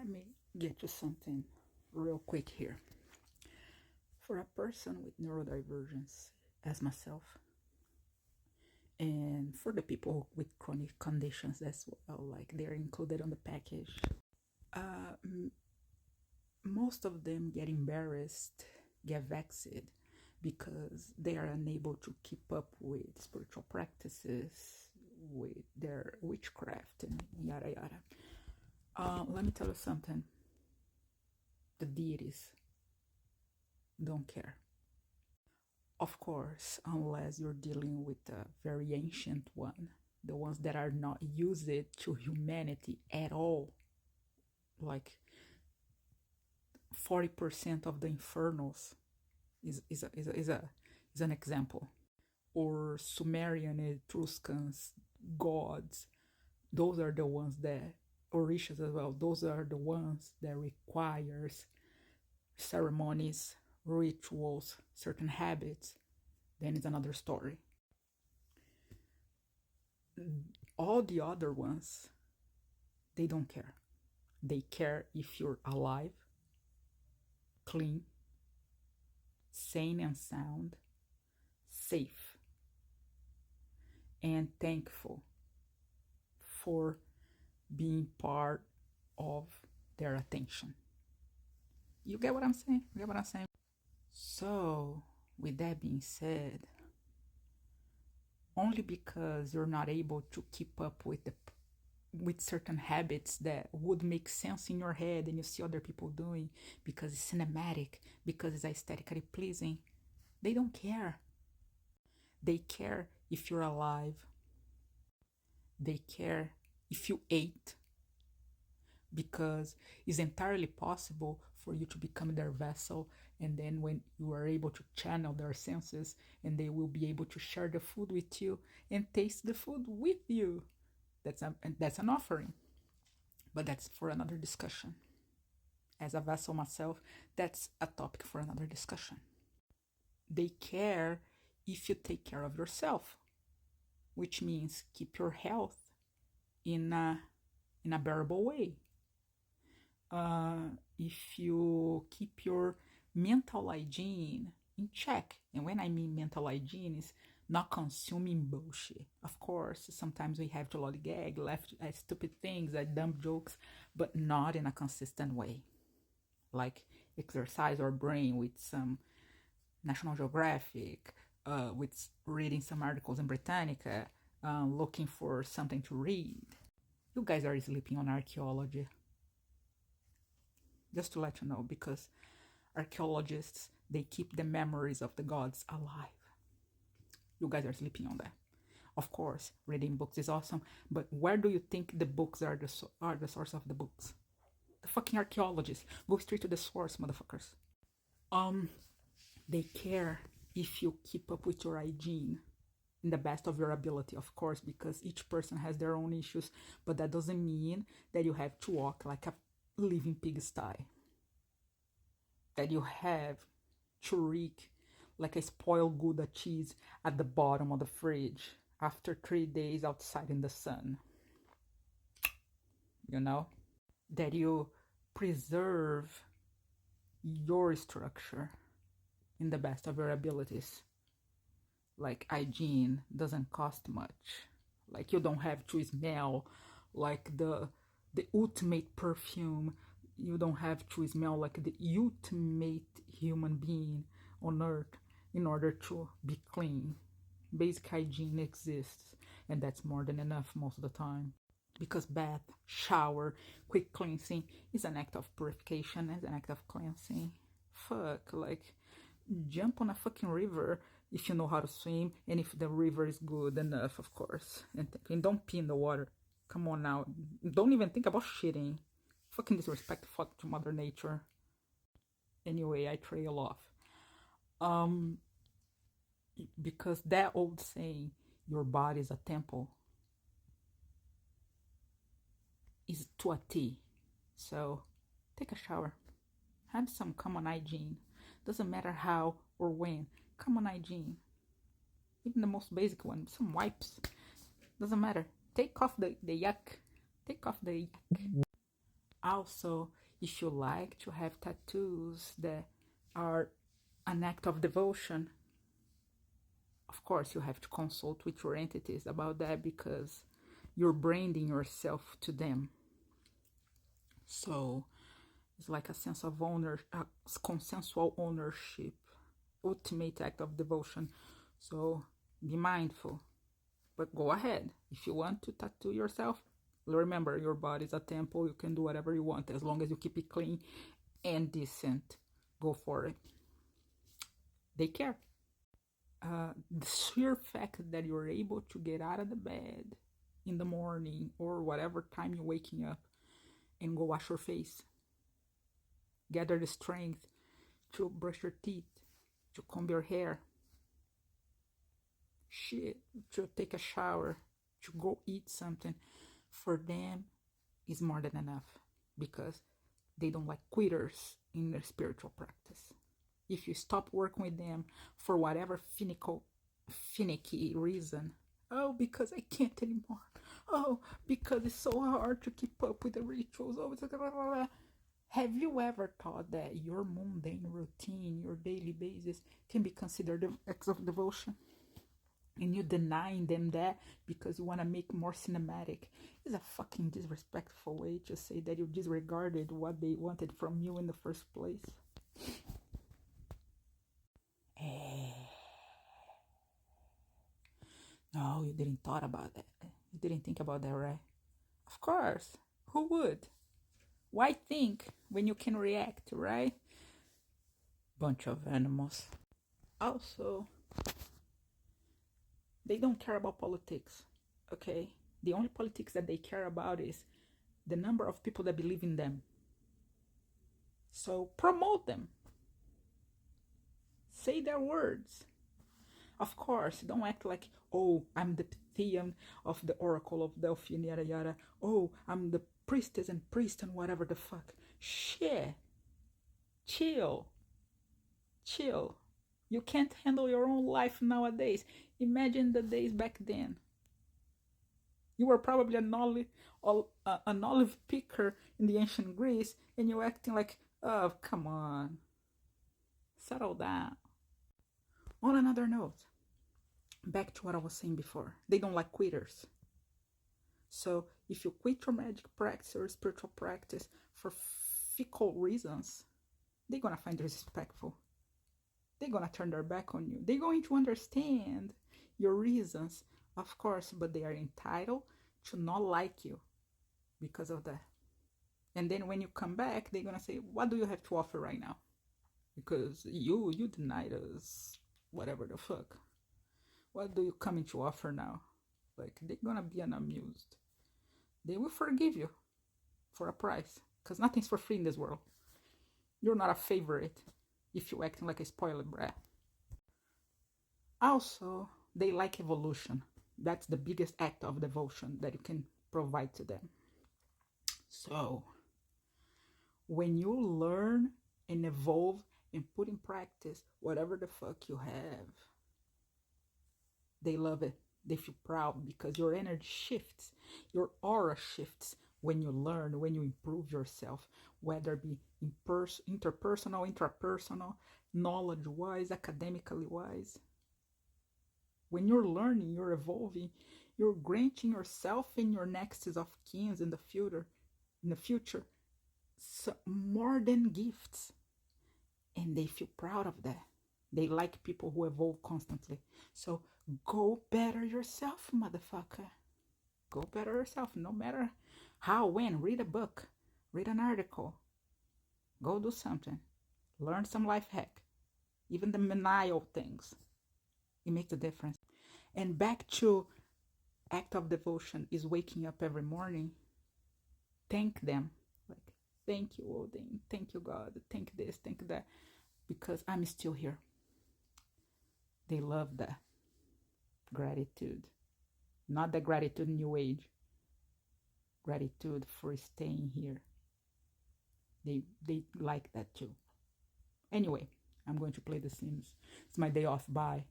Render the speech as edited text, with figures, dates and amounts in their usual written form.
Let me get you something real quick here. For a person with neurodivergence, as myself, and for the people with chronic conditions as well, like they're included on the package, most of them get embarrassed, get vexed because they are unable to keep up with spiritual practices, with their witchcraft, and yada yada. Let me tell you something. The deities don't care. Of course, unless you're dealing with a very ancient one, the ones that are not used to humanity at all. Like 40% of the infernals is an example. Or Sumerian and Etruscans gods, those are the ones that, Orishas as well, those are the ones that requires ceremonies, rituals, certain habits. Then it's another story. All the other ones, they don't care. They care if you're alive, clean, sane and sound, safe, and thankful for being part of their attention. You get what I'm saying? You get what I'm saying? So, with that being said, only because you're not able to keep up with certain habits that would make sense in your head and you see other people doing because it's cinematic, because it's aesthetically pleasing, they don't care. They care if you're alive. They care if you ate, because it's entirely possible for you to become their vessel, and then when you are able to channel their senses, and they will be able to share the food with you and taste the food with you. That's an offering, but that's for another discussion. As a vessel myself, that's a topic for another discussion. They care if you take care of yourself, which means keep your health in a bearable way. If you keep your mental hygiene in check, and when I mean mental hygiene is not consuming bullshit. Of course, sometimes we have to lollygag, laugh at stupid things, at dumb jokes, but not in a consistent way. Like exercise our brain with some National Geographic, with reading some articles in Britannica, looking for something to read. You guys are sleeping on archaeology. Just to let you know, because archaeologists, they keep the memories of the gods alive. You guys are sleeping on that. Of course, reading books is awesome, but where do you think the books are the source of the books? The fucking archaeologists. Go straight to the source, motherfuckers. They care if you keep up with your hygiene in the best of your ability, of course, because each person has their own issues, but that doesn't mean that you have to walk like a living pigsty, that you have to reek like a spoiled Gouda cheese at the bottom of the fridge after 3 days outside in the sun. You know? That you preserve your structure in the best of your abilities. Like hygiene doesn't cost much. Like you don't have to smell like the ultimate perfume. You don't have to smell like the ultimate human being on earth in order to be clean. Basic hygiene exists, and that's more than enough most of the time. Because bath, shower, quick cleansing is an act of purification, is an act of cleansing. Fuck, like, jump on a fucking river if you know how to swim, and if the river is good enough, of course. And don't pee in the water. Come on now. Don't even think about shitting. Fucking disrespect fuck to Mother Nature. Anyway, I trail off. Because that old saying, your body is a temple, is to a T. So, take a shower. Have some common hygiene. Doesn't matter how or when. Common hygiene. Even the most basic one. Some wipes. Doesn't matter. Take off the yuck. Take off the yuck. Also, if you like to have tattoos that are an act of devotion, of course you have to consult with your entities about that, because you're branding yourself to them. So it's like a sense of a consensual ownership, ultimate act of devotion. So be mindful, but go ahead. If you want to tattoo yourself, remember, your body is a temple. You can do whatever you want as long as you keep it clean and decent. Go for it. They care. The sheer fact that you're able to get out of the bed in the morning or whatever time you're waking up and go wash your face, gather the strength to brush your teeth, to comb your hair, shit, to take a shower, to go eat something, for them is more than enough, because they don't like quitters in their spiritual practice. If you stop working with them for whatever finicky reason, oh, because I can't anymore, oh, because it's so hard to keep up with the rituals, oh, it's have you ever thought that your mundane routine, your daily basis, can be considered an act of devotion? And you denying them that because you want to make more cinematic is a fucking disrespectful way to say that you disregarded what they wanted from you in the first place. No, you didn't thought about that. You didn't think about that, right? Of course. Who would? Why think when you can react, right? Bunch of animals. Also, they don't care about politics, okay? The only politics that they care about is the number of people that believe in them. So promote them. Say their words. Of course, don't act like, oh, I'm the Theon of the Oracle of Delphi and yada yada. Oh, I'm the priestess and priest and whatever the fuck. Shit. Chill. Chill. You can't handle your own life nowadays. Imagine the days back then. You were probably an olive picker in the ancient Greece, and you're acting like, oh, come on. Settle down. On another note, back to what I was saying before, they don't like quitters. So if you quit your magic practice or spiritual practice for fickle reasons, they're gonna find it disrespectful. They're gonna turn their back on you. They're going to understand your reasons, of course, but they are entitled to not like you because of that. And then when you come back, they're gonna say, what do you have to offer right now? Because you denied us whatever the fuck. What do you come to offer now? Like, they're gonna be unamused. They will forgive you for a price, because nothing's for free in this world. You're not a favorite if you're acting like a spoiled brat. Also, they like evolution. That's the biggest act of devotion that you can provide to them. So, when you learn and evolve and put in practice whatever the fuck you have, they love it. They feel proud because your energy shifts, your aura shifts when you learn, when you improve yourself, whether it be interpersonal, intrapersonal, knowledge-wise, academically wise. When you're learning, you're evolving, you're granting yourself and your next of kins in the future, so more than gifts. And they feel proud of that. They like people who evolve constantly. So go better yourself, motherfucker. Go better yourself, no matter how, when. Read a book, read an article, go do something, learn some life hack, even the menial things. It makes a difference. And back to act of devotion is waking up every morning. Thank them. Like, thank you, Odin. Thank you, God. Thank this, thank that. Because I'm still here. They love that gratitude. Not the gratitude new age. Gratitude for staying here. They like that too. Anyway, I'm going to play The Sims. It's my day off. Bye.